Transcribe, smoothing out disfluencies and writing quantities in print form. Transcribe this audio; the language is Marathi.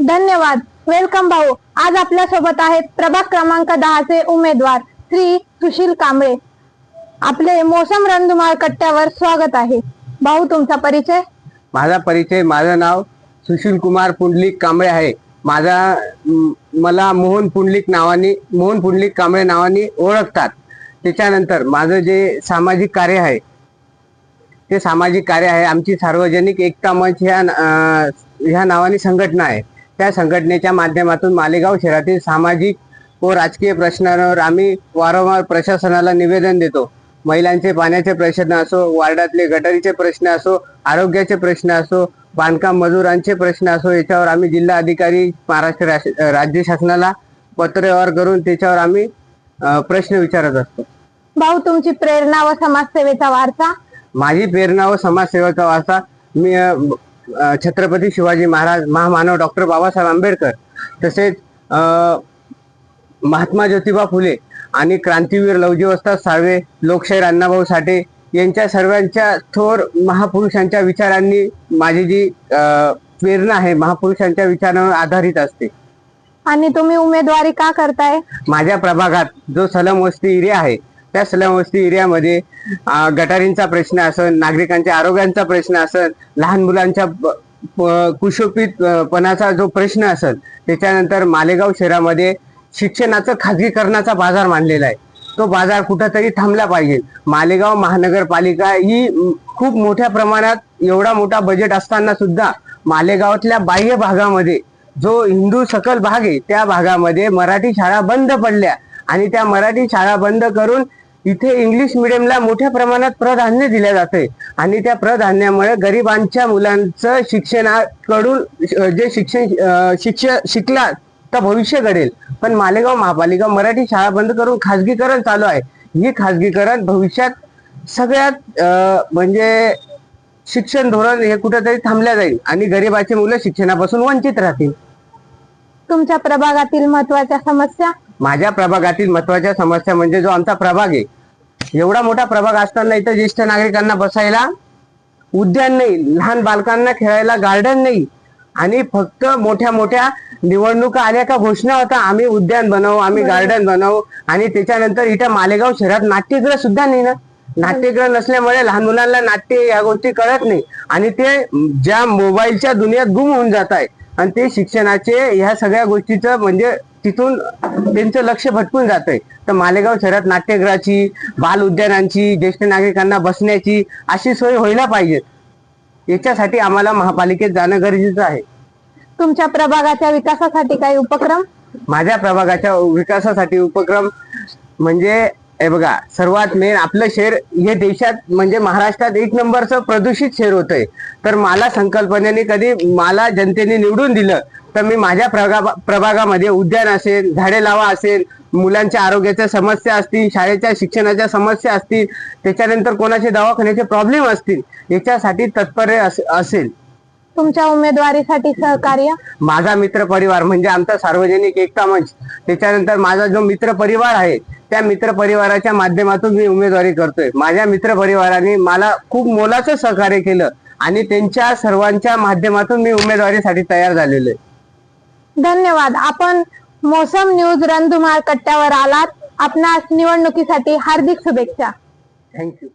धन्यवाद. वेलकम भाऊ. आज आपल्या सोबत आहेत प्रभाग क्रमांक 10 चे उमेदवार श्री सुशील कांबळे. आपले मोसम रणधुमाळ कट्ट्यावर स्वागत आहे. भाऊ, तुमचा परिचय? माझं नाव सुशील कुमार पुंडलिक कांबळे आहे. मला मोहन पुंडलिक कांबळे नावाने ओळखतात. त्याच्यानंतर माझं जे सामाजिक कार्य आहे ते सामाजिक कार्य आहे. आमची सार्वजनिक एकता मंच ह्या नावाने संघटना आहे. त्या संघटनेच्या माध्यमातून मालेगाव शहरातील सामाजिक व राजकीय प्रश्नांवर आम्ही वारंवार प्रशासनाला निवेदन देतो. महिलांचे पाण्याचे प्रश्न असो, वार्डातले गटारीचे प्रश्न असो, आरोग्याचे प्रश्न असो, बांधकाम मजुरांचे प्रश्न असो, याच्यावर आम्ही जिल्हा अधिकारी महाराष्ट्र राज्य शासनाला पत्रव्यवहार करून त्याच्यावर आम्ही प्रश्न विचारत असतो. भाऊ, तुमची प्रेरणा व समाजसेवेचा वारसा? माझी प्रेरणा व समाजसेवेचा वारसा मी छत्रपती शिवाजी महाराज, महामानव डॉक्टर बाबासाहेब आंबेडकर, तसेच महात्मा ज्योतिबा फुले आणि क्रांतीवीर लवजी वस्ताद साळवे, लोकशाहीर अण्णाभाऊ साठे यांच्या सर्वांच्या थोर महापुरुषांच्या विचारांनी माझी जी प्रेरणा आहे महापुरुषांच्या विचारांवर आधारित असते. आणि तुम्ही उमेदवारी का करताय? माझ्या प्रभागात जो सलम वस्ती एरिया आहे त्या सलम वस्ती एरियामध्ये गटारींचा प्रश्न असेल, नागरिकांच्या आरोग्याचा प्रश्न असेल, लहान मुलांच्या कुशोपितपणाचा जो प्रश्न असेल, त्याच्यानंतर मालेगाव शहरामध्ये शिक्षणाचं खाजगीकरणाचा बाजार मांडलेला आहे. तो बाजार कुठंतरी थांबला पाहिजे. मालेगाव महानगरपालिका ही खूप मोठ्या प्रमाणात एवढा मोठा बजेट असताना सुद्धा मालेगावातल्या बाह्य भागामध्ये जो हिंदू सकल भाग आहे त्या भागामध्ये मराठी शाळा बंद पडल्या आणि त्या मराठी शाळा बंद करून इथे इंग्लिश मिडियमला मोठ्या प्रमाणात प्रधान्य दिले जाते आणि त्या प्रधान्यामुळे गरिबांच्या मुलांचं शिक्षणाकडून जे शिकला तर भविष्य घडेल. पण मालेगाव महापालिका मराठी शाळा बंद करून खाजगीकरण चालू आहे. हे खाजगीकरण भविष्यात सगळ्यात म्हणजे शिक्षण धोरण हे कुठेतरी थांबल्या जाईल आणि गरिबाची मुलं शिक्षणापासून वंचित राहतील. तुमच्या प्रभागातील महत्वाच्या समस्या? माझ्या प्रभागातील महत्वाच्या समस्या म्हणजे जो आमचा प्रभाग आहे, एवढा मोठा प्रभाग असताना इथं ज्येष्ठ नागरिकांना बसायला उद्यान नाही, लहान बालकांना खेळायला गार्डन नाही आणि फक्त मोठ्या मोठ्या निवडणुका आल्या का घोषणा होता आम्ही उद्यान बनवू, आम्ही गार्डन बनवू आणि त्याच्यानंतर इथं मालेगाव शहरात नाट्यगृह सुद्धा नाही ना. नाट्यगृह नसल्यामुळे लहान मुलांना नाट्य या गोष्टी कळत नाही आणि ते ज्या मोबाईलच्या दुनियात गुम होऊन जात आहे आणि ते शिक्षणाचे ह्या सगळ्या गोष्टीचं म्हणजे तिथून त्यांचं लक्ष भटकून जात आहे. तर मालेगाव शहरात नाट्यगृहाची, बाल उद्यानांची, ज्येष्ठ नागरिकांना बसण्याची अशी सोय व्हायला पाहिजे. याच्यासाठी आम्हाला महापालिकेत जाणं गरजेचं आहे. तुमच्या प्रभागाच्या विकासासाठी काही उपक्रम? माझ्या प्रभागाच्या विकासासाठी उपक्रम म्हणजे हे बघा, सर्वात मेन आपलं शहर हे देशात म्हणजे महाराष्ट्रात 1 नंबरचं प्रदूषित शहर होतंय. तर मला संकल्पनेने कधी मला जनतेने निवडून दिलं तर मी माझ्या प्रभागामध्ये उद्यान असेल, झाडे लावा असेल, मुलांच्या आरोग्याच्या समस्या असतील, शाळेच्या शिक्षणाच्या समस्या असतील, त्याच्यानंतर कोणाचे दवाखान्याचे प्रॉब्लेम असतील, याच्यासाठी तत्पर असेल. तुमच्या उमेदवारीसाठी सहकार्य? माझा मित्र परिवार म्हणजे आमचा सार्वजनिक एकता मंच, त्याच्यानंतर माझा जो मित्र परिवार आहे त्या मित्र परिवाराच्या माध्यमातून मी उमेदवारी करतोय. माझ्या मित्र परिवाराने मला खूप मोलाचं सहकार्य केलं आणि त्यांच्या सर्वांच्या माध्यमातून मी उमेदवारीसाठी तयार झालेलो आहे. धन्यवाद. आपण मोसम न्यूज रणधुमाळ कट्ट्यावर आलात. आपणास निवडणुकीसाठी हार्दिक शुभेच्छा. थँक्यू.